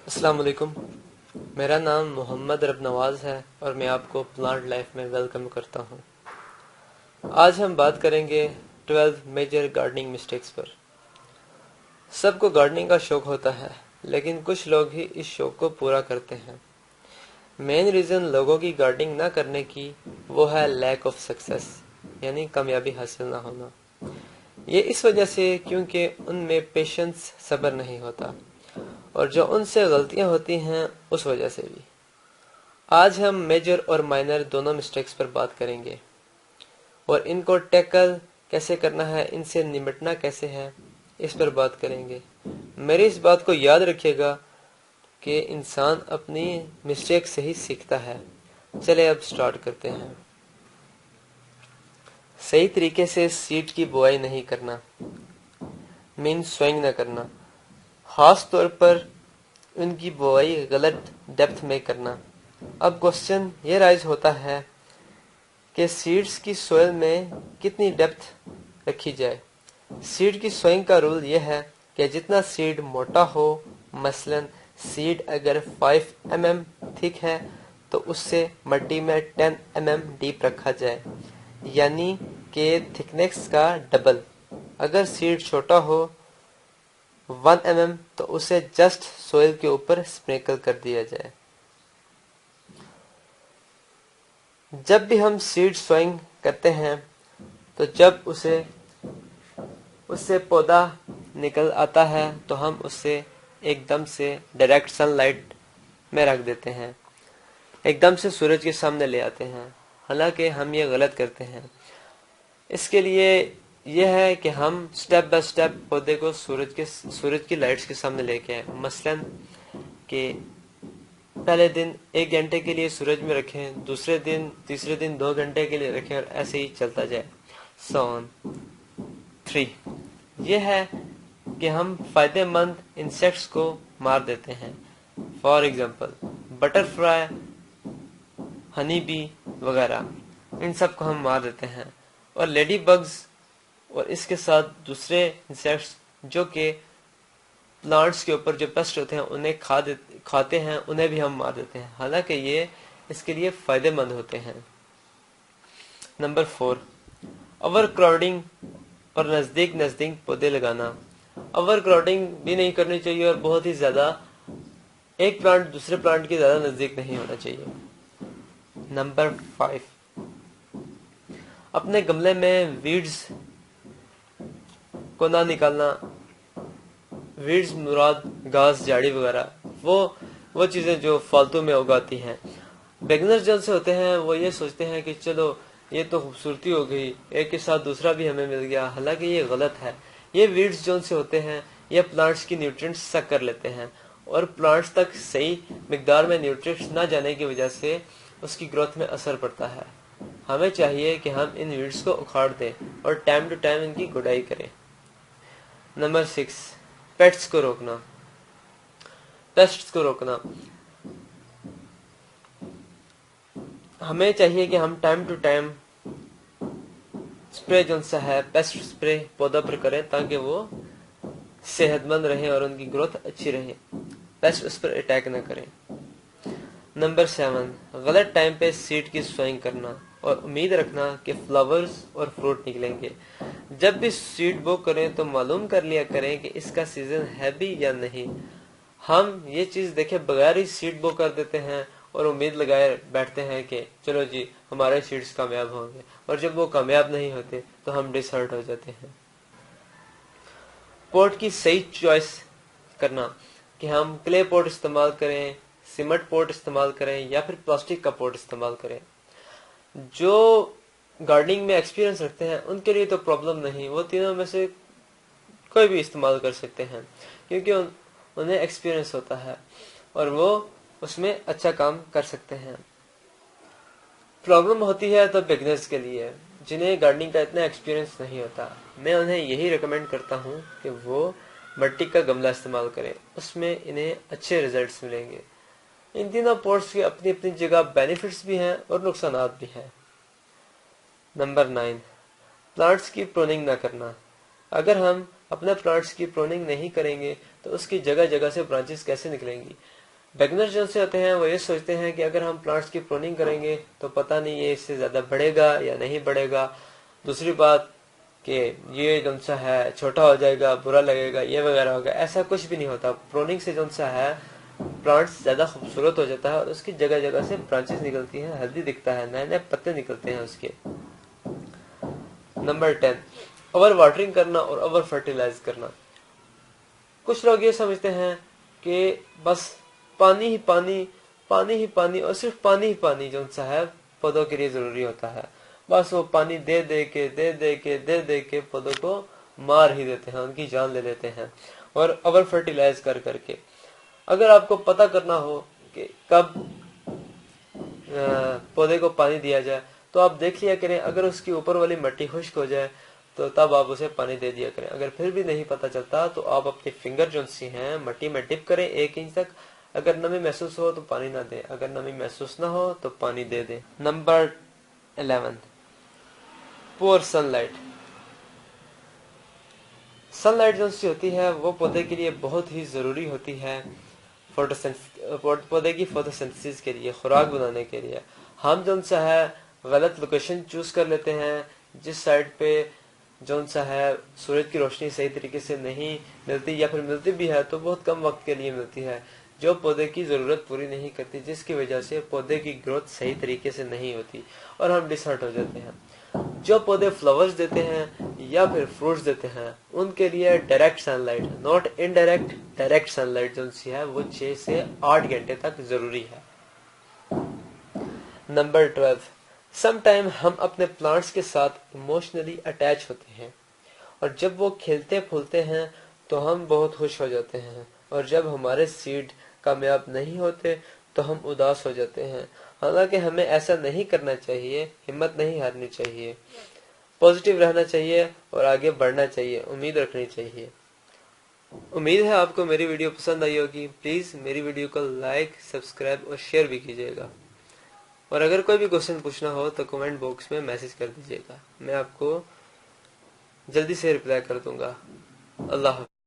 السلام علیکم، میرا نام محمد رب نواز ہے اور میں آپ کو پلانٹ لائف میں ویلکم کرتا ہوں۔ آج ہم بات کریں گے 12 میجر گارڈننگ مسٹیکس پر۔ سب کو گارڈننگ کا شوق ہوتا ہے، لیکن کچھ لوگ ہی اس شوق کو پورا کرتے ہیں۔ مین ریزن لوگوں کی گارڈننگ نہ کرنے کی وہ ہے لیک آف سکسیس، یعنی کامیابی حاصل نہ ہونا۔ یہ اس وجہ سے کیونکہ ان میں پیشنس، صبر نہیں ہوتا، اور جو ان سے غلطیاں ہوتی ہیں اس وجہ سے بھی۔ آج ہم میجر اور مائنر دونوں مسٹیکس پر بات کریں گے اور ان کو ٹیکل کیسے کرنا ہے، ان سے نمٹنا کیسے ہے، اس پر بات کریں گے۔ میری اس بات کو یاد رکھیے گا کہ انسان اپنی مسٹیک سے ہی سیکھتا ہے۔ چلے اب سٹارٹ کرتے ہیں۔ صحیح طریقے سے سیڈ کی بوائی نہیں کرنا، مین سوئنگ نہ کرنا، خاص طور پر ان کی بوائی غلط ڈیپتھ میں کرنا۔ اب کوسچن یہ رائز ہوتا ہے کہ سیڈز کی سوئل میں کتنی ڈیپتھ رکھی جائے۔ سیڈ کی سوئنگ کا رول یہ ہے کہ جتنا سیڈ موٹا ہو، مثلا سیڈ اگر 5 mm تھک ہے تو اس سے مٹی میں 10 mm ڈیپ رکھا جائے، یعنی کہ تھکنیس کا ڈبل۔ اگر سیڈ چھوٹا ہو 1 mm تو اسے جسٹ سوئل کے اوپر سپرنکل کر دیا جائے۔ جب بھی ہم سیڈ سوئنگ کرتے ہیں تو جب اس سے پودا نکل آتا ہے تو ہم اسے ایک دم سے ڈائریکٹ سن لائٹ میں رکھ دیتے ہیں، ایک دم سے سورج کے سامنے لے آتے ہیں، حالانکہ ہم یہ غلط کرتے ہیں۔ اس کے لیے یہ ہے کہ ہم سٹیپ بائی سٹیپ پودے کو سورج کی لائٹس کے سامنے لے کے آئیں۔ مثلا کہ پہلے دن 1 گھنٹے کے لیے سورج میں رکھیں، تیسرے دن 2 گھنٹے کے لیے رکھیں، اور ایسے ہی چلتا جائے۔ سون 3 یہ ہے کہ ہم فائدہ مند انسیکٹس کو مار دیتے ہیں۔ For example butterfly, honey bee وغیرہ، ان سب کو ہم مار دیتے ہیں۔ اور لیڈی بگز اور اس کے ساتھ دوسرے انسیکٹس جو کہ پلانٹس کے اوپر جو پیسٹ ہوتے ہیں انہیں کھاتے ہیں، انہیں بھی ہم مار دیتے ہیں، حالانکہ یہ اس کے لیے فائدہ مند ہوتے ہیں۔ نمبر 4 اوور کراؤڈنگ اور نزدیک پودے لگانا۔ اوور کراؤڈنگ بھی نہیں کرنی چاہیے اور بہت ہی زیادہ ایک پلانٹ دوسرے پلانٹ کے زیادہ نزدیک نہیں ہونا چاہیے۔ نمبر 5 اپنے گملے میں ویڈز کو نہ نکالنا۔ ویڈز مراد گھاس، جھاڑی وغیرہ، وہ چیزیں جو فالتو میں اگاتی ہیں۔ بگنر جن سے ہوتے ہیں وہ یہ سوچتے ہیں کہ چلو یہ تو خوبصورتی ہو گئی، ایک کے ساتھ دوسرا بھی ہمیں مل گیا، حالانکہ یہ غلط ہے۔ یہ ویڈز جون سے ہوتے ہیں یہ پلانٹس کی نیوٹرینٹس سک کر لیتے ہیں، اور پلانٹس تک صحیح مقدار میں نیوٹرینٹس نہ جانے کی وجہ سے اس کی گروتھ میں اثر پڑتا ہے۔ ہمیں چاہیے کہ ہم ان ویڈز کو اکھاڑ دیں اور ٹائم ٹو ٹائم ان کی گڈائی کریں۔ نمبر 6 پیسٹس کو روکنا۔ ہمیں چاہیے کہ ہم ٹائم ٹو ٹائم اسپرے جو سا ہے پیسٹ اسپرے پودا پر کریں تاکہ وہ صحت مند رہیں اور ان کی گروتھ اچھی رہے، پیسٹ اس پر اٹیک نہ کریں۔ نمبر 7 غلط ٹائم پہ سیڈ کی سوئنگ کرنا اور امید رکھنا کہ فلاورز اور فروٹ نکلیں گے۔ جب بھی سیڈ بو کریں تو معلوم کر لیا کریں کہ اس کا سیزن ہے بھی یا نہیں۔ ہم یہ چیز دیکھے بغیر ہی سیڈ بو کر دیتے ہیں اور امید لگائے بیٹھتے ہیں کہ چلو جی ہمارے سیڈز کامیاب ہوں گے، اور جب وہ کامیاب نہیں ہوتے تو ہم ڈس ہرٹ ہو جاتے ہیں۔ پوٹ کی صحیح چوائس کرنا کہ ہم کلے پوٹ استعمال کریں، سیمنٹ پوٹ استعمال کریں یا پھر پلاسٹک کا پوٹ استعمال کریں۔ جو گارڈننگ میں ایکسپیرینس رکھتے ہیں ان کے لیے تو پرابلم نہیں، وہ تینوں میں سے کوئی بھی استعمال کر سکتے ہیں کیونکہ انہیں ایکسپیرینس ہوتا ہے اور وہ اس میں اچھا کام کر سکتے ہیں۔ پرابلم ہوتی ہے تو بگنرز کے لیے جنہیں گارڈننگ کا اتنا ایکسپیرینس نہیں ہوتا۔ میں انہیں یہی ریکمینڈ کرتا ہوں کہ وہ مٹی کا گملہ استعمال کریں، اس میں انہیں اچھے ریزلٹس ملیں گے۔ ان تینوں پوٹس کی اپنی اپنی جگہ بینیفٹس بھی ہیں اور نقصانات بھی ہیں۔ نمبر 9 پلانٹس کی پروننگ نہ کرنا۔ اگر ہم اپنے پلانٹس کی پروننگ نہیں کریں گے تو اس کی جگہ جگہ سے برانچز کیسے نکلیں گی؟ بگنر جو سے ہوتے ہیں وہ یہ سوچتے ہیں کہ اگر ہم پلانٹس کی پروننگ کریں گے تو پتہ نہیں یہ اس سے زیادہ بڑھے گا یا نہیں بڑھے گا، دوسری بات کہ یہ جو سا ہے چھوٹا ہو جائے گا، برا لگے گا، یہ وغیرہ ہوگا۔ ایسا کچھ بھی نہیں ہوتا، پروننگ سے جو سا ہے پلانٹس زیادہ خوبصورت ہو جاتا ہے اور اس کی جگہ جگہ سے برانچز نکلتی ہیں، ہیلدی دکھتا ہے، نئے نئے پتے نکلتے ہیں اس کے۔ نمبر 10، اوور واٹرنگ کرنا اور اوور فرٹیلائز کرنا۔ کچھ لوگ یہ سمجھتے ہیں کہ بس پانی ہی پانی، پانی ہی پانی اور صرف پانی ہی پانی جو سا ہے پودوں کے لیے ضروری ہوتا ہے، بس وہ پانی دے دے کے پودوں کو مار ہی دیتے ہیں، ان کی جان لے لیتے ہیں، اور اوور فرٹیلائز کر کے۔ اگر آپ کو پتہ کرنا ہو کہ کب پودے کو پانی دیا جائے تو آپ دیکھ لیا کریں، اگر اس کی اوپر والی مٹی خشک ہو جائے تو تب آپ اسے پانی دے دیا کریں۔ اگر پھر بھی نہیں پتہ چلتا تو آپ اپنی فنگر جو سی ہیں مٹی میں ڈپ کریں 1 انچ تک، اگر نمی محسوس ہو تو پانی نہ دیں، اگر نمی محسوس نہ ہو تو پانی دے دیں۔ نمبر 11، پور سن لائٹ۔ سن لائٹ جو سی ہوتی ہے وہ پودے کے لیے بہت ہی ضروری ہوتی ہے، پودے کی فوٹوسنتھسس کے لیے، خوراک بنانے کے لیے۔ ہم جو سا ہے غلط لوکیشن چوز کر لیتے ہیں، جس سائڈ پہ جو سا ہے سورج کی روشنی صحیح طریقے سے نہیں ملتی، یا پھر ملتی بھی ہے تو بہت کم وقت کے لیے ملتی ہے، جو پودے کی ضرورت پوری نہیں کرتی، جس کی وجہ سے پودے کی گروتھ صحیح طریقے سے نہیں ہوتی اور ہم ڈس ہرٹ ہو جاتے ہیں۔ جو پودے فلاورز دیتے ہیں یا پھر فروٹس دیتے ہیں ان کے لیے direct sunlight, not indirect, direct sunlight جو سی ہے وہ 6 سے 8 گھنٹے تک ضروری ہے۔ نمبر 12، سم ٹائم ہم اپنے پلانٹس کے ساتھ ایموشنلی اٹیچ ہوتے ہیں، اور جب وہ کھلتے پھولتے ہیں تو ہم بہت خوش ہو جاتے ہیں، اور جب ہمارے سیڈ کامیاب نہیں ہوتے تو ہم اداس ہو جاتے ہیں۔ حالانکہ ہمیں ایسا نہیں کرنا چاہیے، ہمت نہیں ہارنی چاہیے، پازیٹیو رہنا چاہیے اور آگے بڑھنا چاہیے، امید رکھنی چاہیے۔ امید ہے آپ کو میری ویڈیو پسند آئی ہوگی۔ پلیز میری ویڈیو کو لائک، سبسکرائب اور شیئر بھی کیجیے گا، اور اگر کوئی بھی کوشچن پوچھنا ہو تو کمنٹ باکس میں میسج کر دیجیے گا، میں آپ کو جلدی سے رپلائی کر دوں گا۔ اللہ حافظ۔